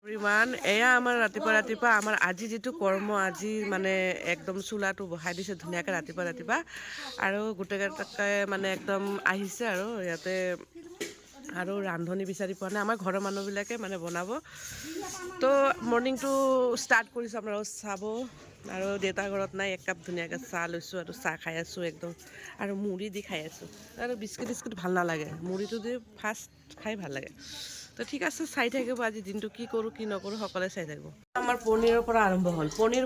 ইমান এয়া আমাৰ ৰাতিপুৱা আমাৰ আজি যিটো কৰ্ম আজি মানে একদম চোলাটো বহাই দিছে ধুনীয়াকৈ ৰাতিপুৱা আৰু গোটেইকেইটাকে মানে একদম আহিছে আৰু ইয়াতে আৰু ৰান্ধনি বিচাৰি পোৱা নাই আমাৰ ঘৰৰ মানুহবিলাকে মানে বনাব তো মৰ্ণিংটো ষ্টাৰ্ট কৰিছোঁ আপোনালোকক চাব আৰু দেউতাৰ ঘৰত নাই এক কাপ ধুনীয়াকৈ চাহ লৈছোঁ আৰু চাহ খাই আছোঁ একদম আৰু মুড়ি দি খাই আছোঁ আৰু বিস্কুট ভাল নালাগে মুড়িটো দি ফাৰ্ষ্ট খাই ভাল লাগে তো ঠিক আছে চাই থাকিব আজি দিনটো কি কৰোঁ কি নকৰোঁ সকলোৱে চাই থাকিব আমাৰ পনীৰৰ পৰা আৰম্ভ হ'ল পনীৰ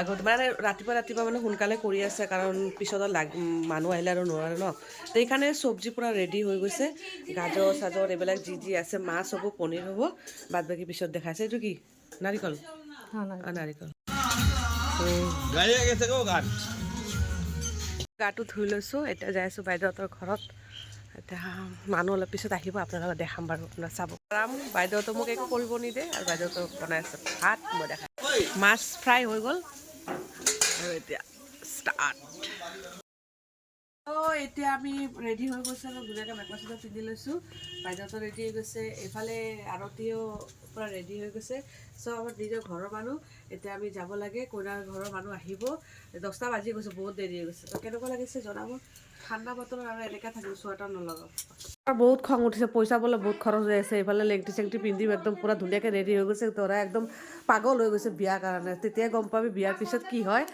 আগত মানে ৰাতিপুৱা মানে সোনকালে কৰি আছে কাৰণ পিছত মানুহ আহিলে আৰু নোৱাৰে ন তো সেইকাৰণে চব্জি পূৰা ৰেডি হৈ গৈছে গাজৰ চাজৰ এইবিলাক যি আছে মাছ হ'ব পনীৰ হ'ব বাদ বাকী পিছত দেখাইছে এইটো কি নাৰিকল নাৰিকল গাটো ধুই লৈছোঁ এতিয়া যাই আছোঁ বাইদেউহঁতৰ ঘৰত এতিয়া মানুহ অলপ পিছত আহিব আপোনালোকক দেখাম বাৰু আপোনাৰ চাব বাইদেউহঁতে মোক একো কৰিব নিদিয়ে আৰু বাইদেউহঁতে বনাই আছে ভাত মই দেখাম মাছ ফ্ৰাই হৈ গ'ল আৰু এতিয়া ষ্টাৰ্ট এতিয়া আমি ৰেডি হৈ গৈছোঁ আৰু ধুনীয়াকৈ মেখেলা চাদৰ পিন্ধি লৈছোঁ বাইদেউহঁতো ৰেডি হৈ গৈছে এইফালে আৰতিও পূৰা ৰেডি হৈ গৈছে চব আমাৰ নিজৰ ঘৰৰ মানুহ এতিয়া আমি যাব লাগে কইনাৰ ঘৰৰ মানুহ আহিব 10টা বাজি গৈছে বহুত দেৰি হৈ গৈছে তো কেনেকুৱা লাগিছে জনাব ঠাণ্ডা বতৰত আৰু এনেকৈ থাকিব চুৱেটাৰ নলগাওঁ বহুত খং উঠিছে পইচা বোলে বহুত খৰচ হৈ আছে এইফালে লেংটি চেংটি পিন্ধি একদম পূৰা ধুনীয়াকৈ ৰেডি হৈ গৈছে দৰা একদম পাগল হৈ গৈছে বিয়াৰ কাৰণে তেতিয়াই গম পাবি বিয়াৰ পিছত কি হয়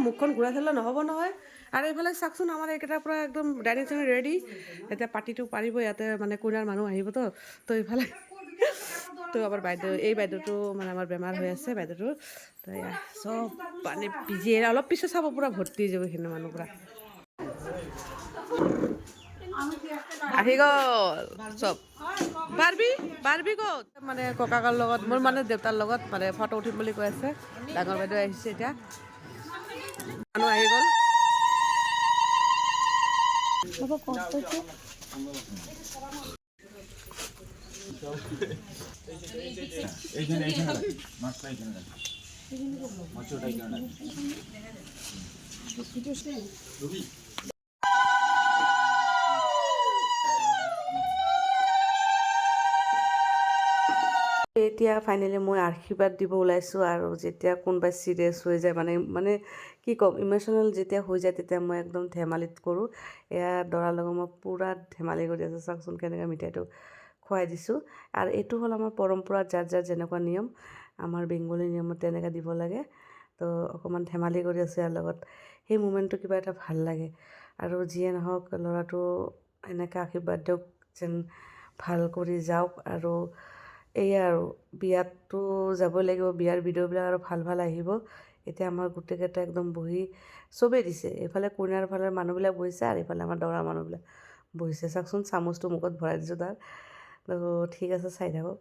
মুখখন ঘূৰাই থ'লে নহ'ব নহয় আৰু এইফালে চাওকচোন আমাৰ এইকেইটাৰ পৰা একদম ডাইনিং চাইনিং ৰেডি এতিয়া পাৰ্টিটো পাৰিব ইয়াতে মানে কইনাৰ মানুহ আহিবতো তো এইফালে তো আমাৰ বাইদেউটো মানে আমাৰ বেমাৰ হৈ আছে বাইদেউটোৰ তো এয়া চব পানী ভিজি অলপ পিছত চাব পূৰা ভৰ্তি হৈ যাব এইখিনি মানুহ পূৰা আহি গ'ল চব বাৰ্বি ক'ত মানে ককাকৰ লগত মোৰ মানে দেউতাৰ লগত মানে ফটো উঠিম বুলি কৈ আছে ডাঙৰ বাইদেউ আহিছে এতিয়া মানুহ আহি গ'ল এতিয়া ফাইনেলি মই আশীৰ্বাদ দিব ওলাইছোঁ আৰু যেতিয়া কোনোবাই চিৰিয়াছ হৈ যায় মানে কি ক'ম ইম'চনেল যেতিয়া হৈ যায় তেতিয়া মই একদম ধেমালিত কৰোঁ এয়া দৰাৰ লগত মই পূৰা ধেমালি কৰি আছোঁ চাওকচোন কেনেকৈ মিঠাইটো খুৱাই দিছোঁ আৰু এইটো হ'ল আমাৰ পৰম্পৰা যাৰ যেনেকুৱা নিয়ম আমাৰ বেংগলী নিয়মত তেনেকৈ দিব লাগে তো অকণমান ধেমালি কৰি আছোঁ ইয়াৰ লগত সেই মোমেণ্টটো কিবা এটা ভাল লাগে আৰু যিয়ে নহওক ল'ৰাটো এনেকৈ আশীৰ্বাদ দিয়ক যেন ভাল কৰি যাওক আৰু এয়া আৰু বিয়াততো যাবই লাগিব বিয়াৰ ভিডিঅ'বিলাক আৰু ভাল আহিব এতিয়া আমাৰ গোটেইকেইটা একদম বহি চবেই দিছে এইফালে কইনাৰ ফালে মানুহবিলাক বহিছে আৰু এইফালে আমাৰ দৰাৰ মানুহবিলাক বহিছে চাওকচোন চামুচটো মুখত ভৰাই দিছোঁ তাৰ তো ঠিক আছে চাই থাকক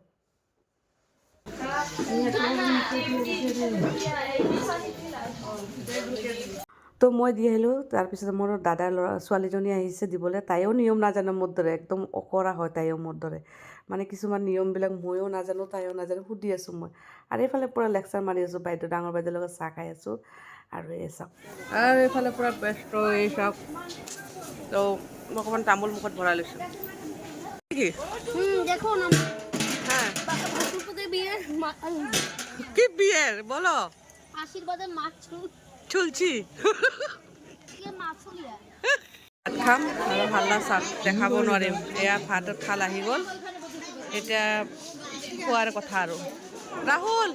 তো মই দি আহিলোঁ তাৰপিছত মোৰ দাদাৰ ছোৱালীজনী আহিছে দিবলৈ তাইও নিয়ম নাজানে মোৰ দৰে একদম অকৰা হয় তাইও মোৰ দৰে মানে কিছুমান নিয়মবিলাক ময়ো নাজানো তাইও নাজানো সুধি আছোঁ মই আৰু এইফালে পূৰা লেকচাৰ মাৰি আছোঁ ডাঙৰ বাইদেউৰ লগত চাহ খাই আছোঁ আৰু এই চাওক আৰু এইফালে পূৰা ব্যস্ত এই চাওক তো মই অকণমান তামোল মুখত ভৰাই লৈছোঁ কি দেখুন হ্যাঁ বিয়েৰ কি বিয়েৰ বলো আশীৰ্বাদেৰ মাছ চলছি মাছ ভাত খাম আৰু ভালনা চাপ দেখাব নোৱাৰিম এয়া ভাতৰ থাল আহি গ'ল এতিয়া খোৱাৰ কথা আৰু ৰাহুল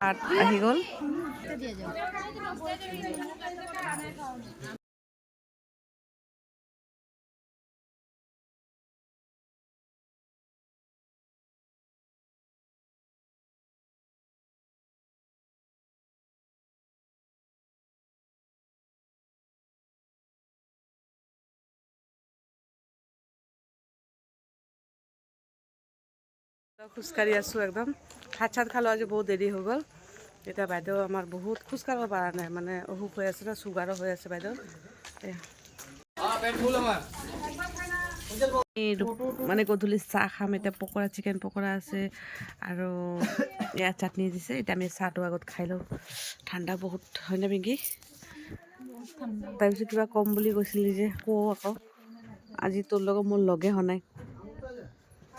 ভাত আহি গ'ল খোজকাঢ়ি আছোঁ একদম ভাত চাত খালোঁ আজি বহুত দেৰি হৈ গ'ল এতিয়া বাইদেউ আমাৰ বহুত খোজকাঢ়িব পৰা নাই মানে অসুখ হৈ আছে ন চুগাৰো হৈ আছে বাইদেউ মানে গধূলি চাহ খাম এতিয়া পকৰা চিকেন পকৰা আছে আৰু ইয়াত চাটনি দিছে এতিয়া আমি চাহটো আগত খাই লওঁ ঠাণ্ডা বহুত হয়নে পিংকি তাৰপিছত কিবা ক'ম বুলি কৈছিলি যে কওঁ আকৌ আজি তোৰ লগত মোৰ লগে হোৱা নাই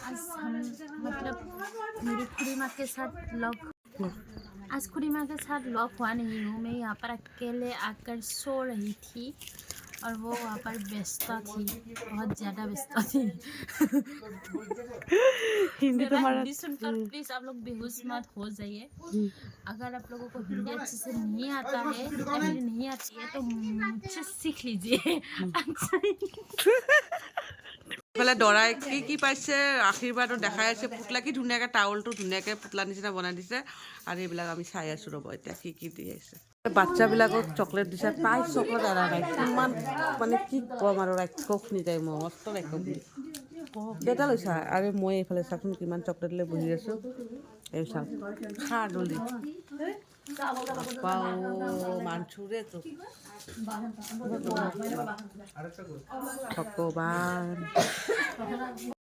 आज हम मतलब मेरी खुड़ी माँ के साथ लॉक आज खुड़ी माँ के साथ लॉक हुआ नहीं हूँ। मैं यहाँ पर अकेले आकर सो रही थी और वो वहाँ पर व्यस्त थी, बहुत ज़्यादा व्यस्त थी। हिंदी मेरा तुम्हारा हिंदी सुनकर प्लीज़ आप लोग बेहोश मत हो जाइए। अगर आप लोगों को हिंदी अच्छे से नहीं आता है या फिर नहीं आती है तो मुझसे सीख लीजिए। ইফালে দৰাই কি পাইছে আশীৰ্বাদো দেখাই আছে পুতলা কি ধুনীয়াকৈ টাউলটো ধুনীয়াকৈ পুতলা নিচিনা বনাই দিছে আৰু এইবিলাক আমি চাই আছোঁ ৰ'ব এতিয়া কি দি আছে বাচ্চাবিলাকক চকলেট দিছে তাই চকলেট এৰা নাই কিমান মানে কি ক'ম আৰু ৰাক্ষস নিতাই মই মস্ত ৰাক্ষস কেইটা লৈছা আৰু মই এইফালে চাচোন কিমান চকলেট লৈ বহি আছোঁ এই চাওক খা ডলি মানচুৰে তো ভগৱান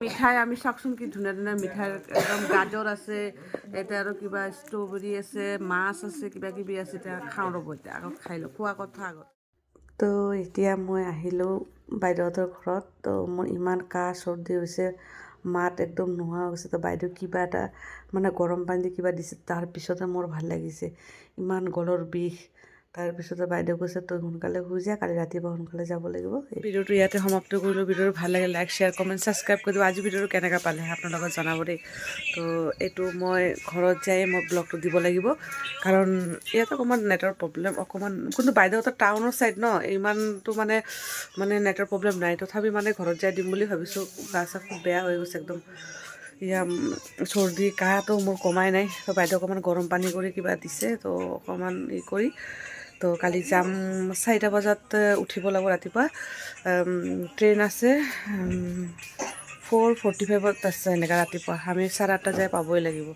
মিঠাই আমি চাওকচোন কি ধুনীয়া ধুনীয়া মিঠাই একদম গাজৰ আছে এতিয়া আৰু কিবা ষ্ট্ৰবেৰী আছে মাছ আছে কিবা কিবি আছে এতিয়া খাওঁ ৰ'ব এতিয়া আগত খাই লওঁ খোৱা কথা আগত তো এতিয়া মই আহিলোঁ বাইদেউহঁতৰ ঘৰত তো মোৰ ইমান কাহ চৰ্দি হৈছে মাত একদম নোহোৱা হৈ গৈছে তো বাইদেউ কিবা এটা মানে গৰম পানী দি কিবা দিছে তাৰপিছতে মোৰ ভাল লাগিছে ইমান গলৰ বিষ তাৰপিছতে বাইদেউ কৈছে তই সোনকালে শুই যা কালি ৰাতিপুৱা সোনকালে যাব লাগিব ভিডিঅ'টো ইয়াতে সমাপ্ত কৰিলোঁ ভিডিঅ'টো ভাল লাগে লাইক শ্বেয়াৰ কমেণ্ট ছাবস্ক্ৰাইব কৰি দিব আজি ভিডিঅ'টো কেনেকৈ পালে আপোনালোকক জনাব দেই তো এইটো মই ঘৰত যাই মই ব্লগটো দিব লাগিব কাৰণ ইয়াত অকণমান নেটৰ প্ৰব্লেম অকণমান কিন্তু বাইদেউহঁতৰ টাউনৰ ছাইড ন ইমানটো মানে নেটৰ প্ৰব্লেম নাই তথাপি মানে ঘৰত যাই দিম বুলি ভাবিছোঁ গা চা খুব বেয়া হৈ গৈছে একদম ইয়া চৰ্দি কাহটো মোৰ কমাই নাই তো বাইদেউ অকণমান গৰম পানী কৰি কিবা দিছে তো অকণমান কৰি তো কালি যাম 4টা বজাত উঠিব লাগিব ৰাতিপুৱা ট্ৰেইন আছে 4:45 আছে এনেকৈ ৰাতিপুৱা আমি 8:30 যাই পাবই লাগিব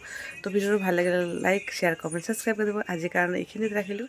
তো ভিডিঅ'টো ভাল লাগিলে লাইক শ্বেয়াৰ কমেণ্ট ছাবস্ক্ৰাইব কৰি দিব আজিৰ কাৰণে এইখিনিত ৰাখিলোঁ